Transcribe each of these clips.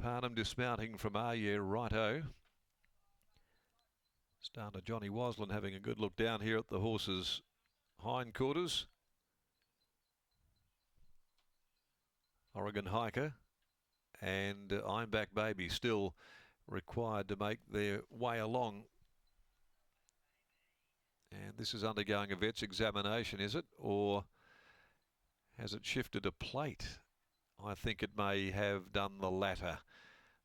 Parnham dismounting from RWWA. Starter Johnny Waslin having a good look down here at the horse's hindquarters. Oregon Hiker and I'm Back Baby still required to make their way along. And this is undergoing a vet's examination, is it? Or has it shifted a plate? I think it may have done the latter.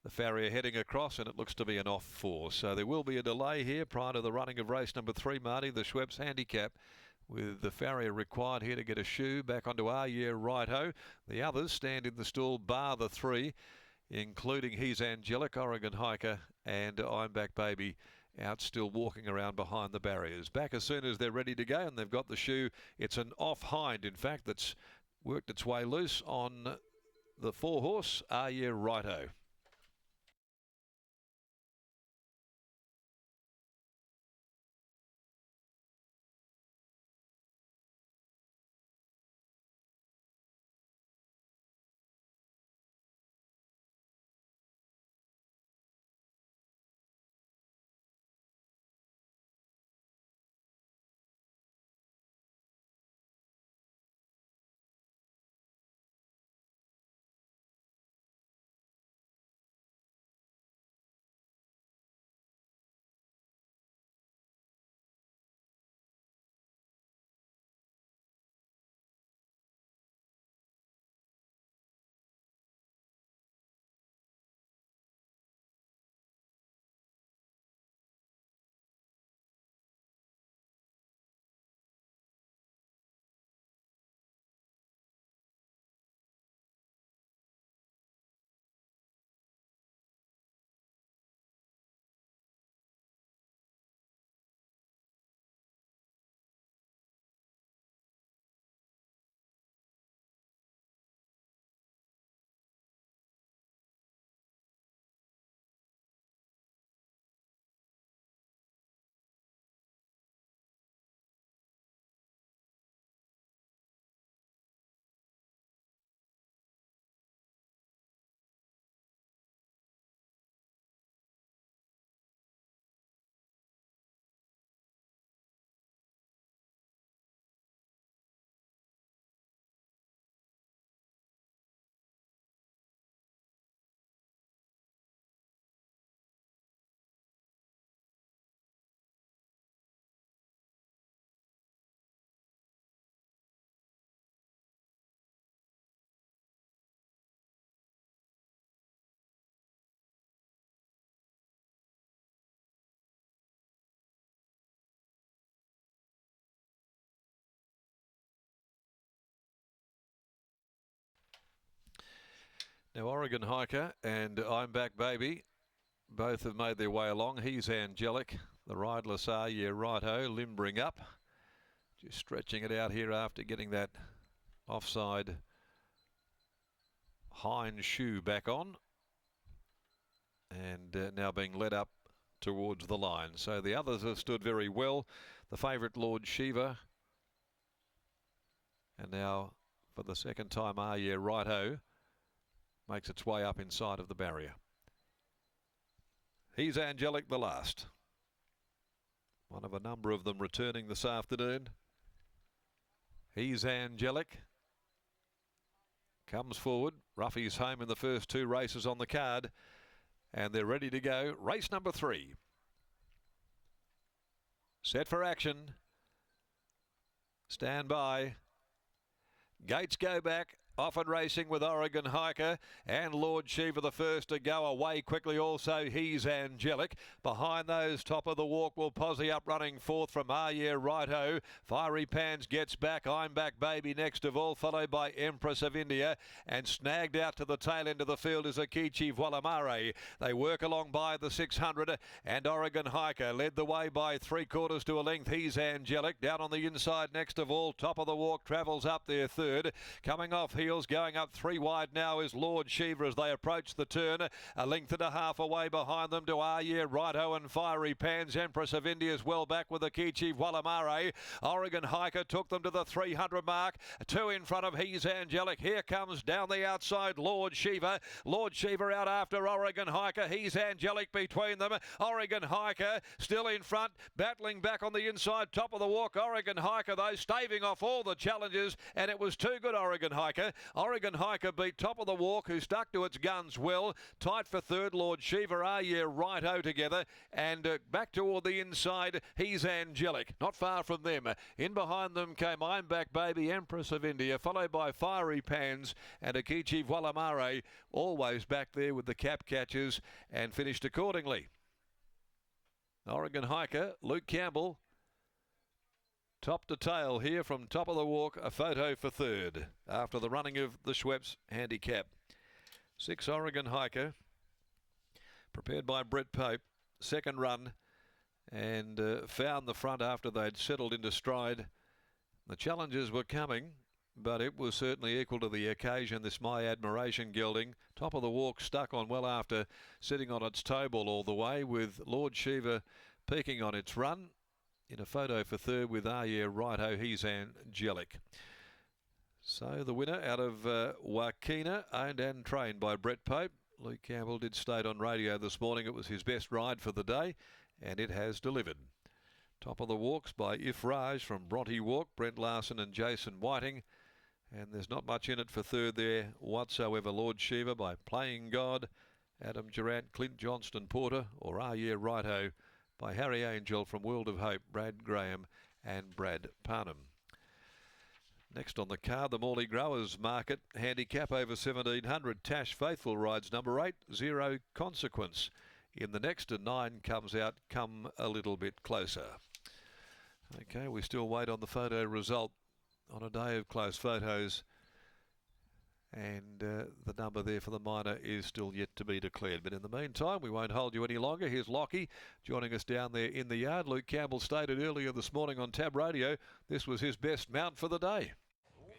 The farrier heading across, and it looks to be an off 4. So there will be a delay here prior to the running of race number 3, Marty, the Schweppes handicap, with the farrier required here to get a shoe back onto RWWA Righto. The others stand in the stall, bar the 3, including He's Angelic, Oregon Hiker, and I'm Back Baby out still walking around behind the barriers. Back as soon as they're ready to go, and they've got the shoe. It's an off hind, in fact, that's worked its way loose on the 4-horse RWWA Righto. Now Oregon Hiker and I'm Back Baby both have made their way along. He's Angelic, the riderless RWWA Righto, limbering up. Just stretching it out here after getting that offside hind shoe back on. And now being led up towards the line. So the others have stood very well. The favourite Lord Shiva. And now for the second time RWWA Righto makes its way up inside of the barrier. He's Angelic, the last. One of a number of them returning this afternoon. He's Angelic. Comes forward. Ruffy's home in the first 2 races on the card. And they're ready to go. Race number 3. Set for action. Stand by. Gates go back. Off and racing with Oregon Hiker and Lord Shiva the first to go away quickly. Also, He's Angelic. Behind those, top of the walk will Posse up running 4th from RWWA Righto. Fiery Pans gets back. I'm Back Baby next of all, followed by Empress of India. And snagged out to the tail end of the field is Akichi Voilamare. They work along by the 600 and Oregon Hiker led the way by 3/4 to a length. He's Angelic down on the inside next of all. Top of the walk travels up there 3rd. Coming off here heels. Going up 3 wide now is Lord Shiva as they approach the turn. A length and a half away behind them to Are Yeah Righto and Fiery Pans. Empress of India's well back with the Kichi Wallamare. Oregon Hiker took them to the 300 mark. 2 in front of He's Angelic. Here comes down the outside Lord Shiva. Lord Shiva out after Oregon Hiker. He's Angelic between them. Oregon Hiker still in front, battling back on the inside, top of the walk. Oregon Hiker, though, staving off all the challenges, and it was too good, Oregon Hiker. Oregon Hiker beat top of the walk, who stuck to its guns well. Tight for third, Lord Shiva, Are Yeah Righto together, and back toward the inside, He's Angelic. Not far from them. In behind them came I'm Back Baby, Empress of India, followed by Fiery Pans and Akichi Wallamare, always back there with the cap catchers, and finished accordingly. Oregon Hiker, Luke Campbell, top to tail here from top of the walk, a photo for third after the running of the Schweppes handicap. 6 Oregon Hiker, prepared by Brett Pope, second run, and found the front after they'd settled into stride. The challenges were coming, but it was certainly equal to the occasion, this My Admiration gelding. Top of the walk, stuck on well after sitting on its toe ball all the way, with Lord Shiva peaking on its run. In a photo for third with Are Yeah Righto, He's Angelic. So the winner out of Wakina, owned and trained by Brett Pope. Luke Campbell did state on radio this morning it was his best ride for the day, and it has delivered. Top of the walks by If Raj from Bronte Walk, Brent Larson and Jason Whiting. And there's not much in it for third there whatsoever. Lord Shiva by Playing God, Adam Durant, Clint Johnston Porter, or Are Yeah Righto by Harry Angel from World of Hope, Brad Graham and Brad Parnham. Next on the card, the Morley Growers Market handicap over 1700. Tash Faithful rides number 8, Zero Consequence. In the next, and 9 comes out, Come a Little Bit Closer. Okay, we still wait on the photo result on a day of close photos, and the number there for the minor is still yet to be declared. But in the meantime, we won't hold you any longer. Here's Lockie joining us down there in the yard. Luke Campbell stated earlier this morning on Tab Radio this was his best mount for the day.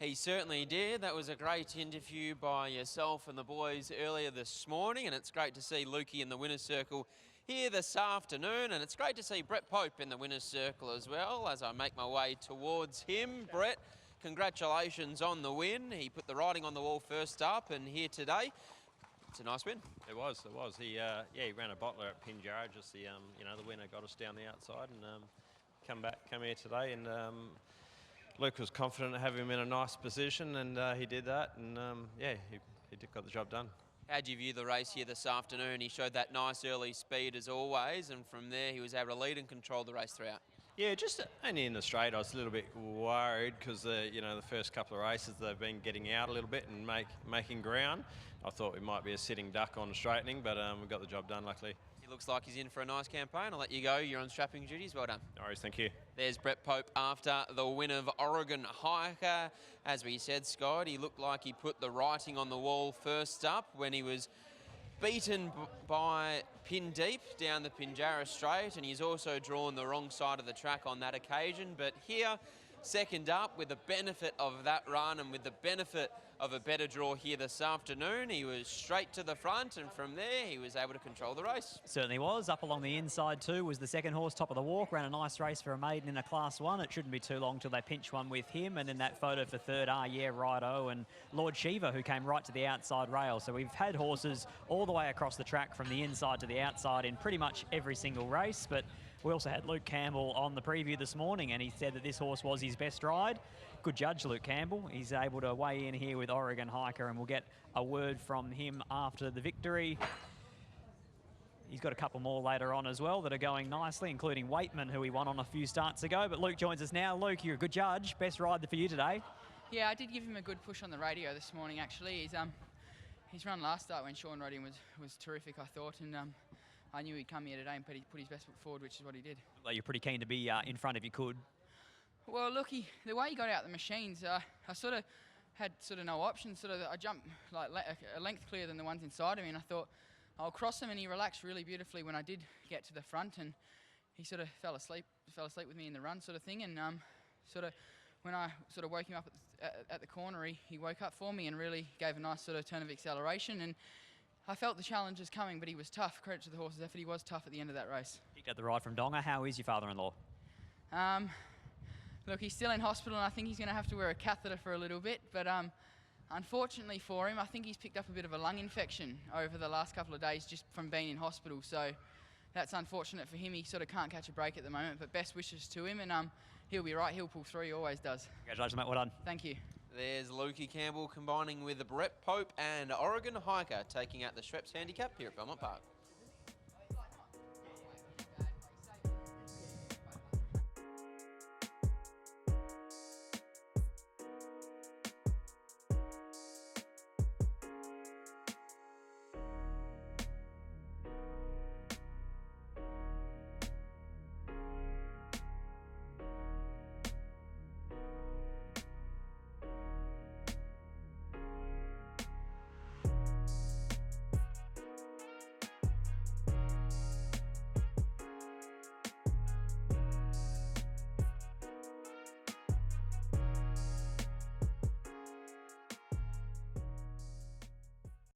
He certainly did. That was a great interview by yourself and the boys earlier this morning, and it's great to see Lukey in the winner's circle here this afternoon, and it's great to see Brett Pope in the winner's circle as well as I make my way towards him. Brett, congratulations on the win. He put the writing on the wall first up, and here today, it's a nice win. It was. He ran a bottler at Pinjarra, just the the winner got us down the outside, and come here today, and Luke was confident to have him in a nice position, and he did that, and he got the job done. How'd you view the race here this afternoon? He showed that nice early speed as always, and from there he was able to lead and control the race throughout. Yeah, just only in the straight I was a little bit worried because the first couple of races they've been getting out a little bit and making ground. I thought we might be a sitting duck on straightening, but we got the job done luckily. He looks like he's in for a nice campaign. I'll let you go. You're on strapping duties. Well done. No worries, thank you. There's Brett Pope after the win of Oregon Hiker. As we said, Scott, he looked like he put the writing on the wall first up when he was beaten by Pin Deep down the Pinjarra Straight, and he's also drawn the wrong side of the track on that occasion. But here, second up, with the benefit of that run and with the benefit of a better draw here this afternoon, he was straight to the front, and from there he was able to control the race. Certainly was. Up along the inside too was the second horse, Top of the Walk. Ran a nice race for a maiden in a Class 1. It shouldn't be too long till they pinch one with him, and then that photo for third, Are Yeah Righto, and Lord Shiva, who came right to the outside rail. So we've had horses all the way across the track from the inside to the outside in pretty much every single race, but we also had Luke Campbell on the preview this morning, and he said that this horse was his best ride. Good judge, Luke Campbell. He's able to weigh in here with Oregon Hiker, and we'll get a word from him after the victory. He's got a couple more later on as well that are going nicely, including Waitman, who he won on a few starts ago. But Luke joins us now. Luke, you're a good judge. Best ride for you today. Yeah, I did give him a good push on the radio this morning, actually. His run last start when Sean rode him was terrific, I thought, and I knew he'd come here today and put his best foot forward, which is what he did. Well, you're pretty keen to be in front if you could. Well, look, the way he got out the machines, I sort of had no options. I jumped like a length clearer than the ones inside of me, and I thought I'll cross him, and he relaxed really beautifully when I did get to the front, and he sort of fell asleep with me in the run sort of thing, and sort of when I sort of woke him up at the corner, he woke up for me and really gave a nice sort of turn of acceleration. And I felt the challenges coming, but he was tough. Credit to the horse's effort, he was tough at the end of that race. Picked up the ride from Donga. How is your father-in-law? Look, he's still in hospital, and I think he's going to have to wear a catheter for a little bit. But unfortunately for him, I think he's picked up a bit of a lung infection over the last couple of days just from being in hospital. So that's unfortunate for him. He sort of can't catch a break at the moment, but best wishes to him, and he'll be right. He'll pull through. He always does. Congratulations, mate. Well done. Thank you. There's Lukey Campbell combining with Brett Pope and Oregon Hiker taking out the Schweppes Handicap here at Belmont Park.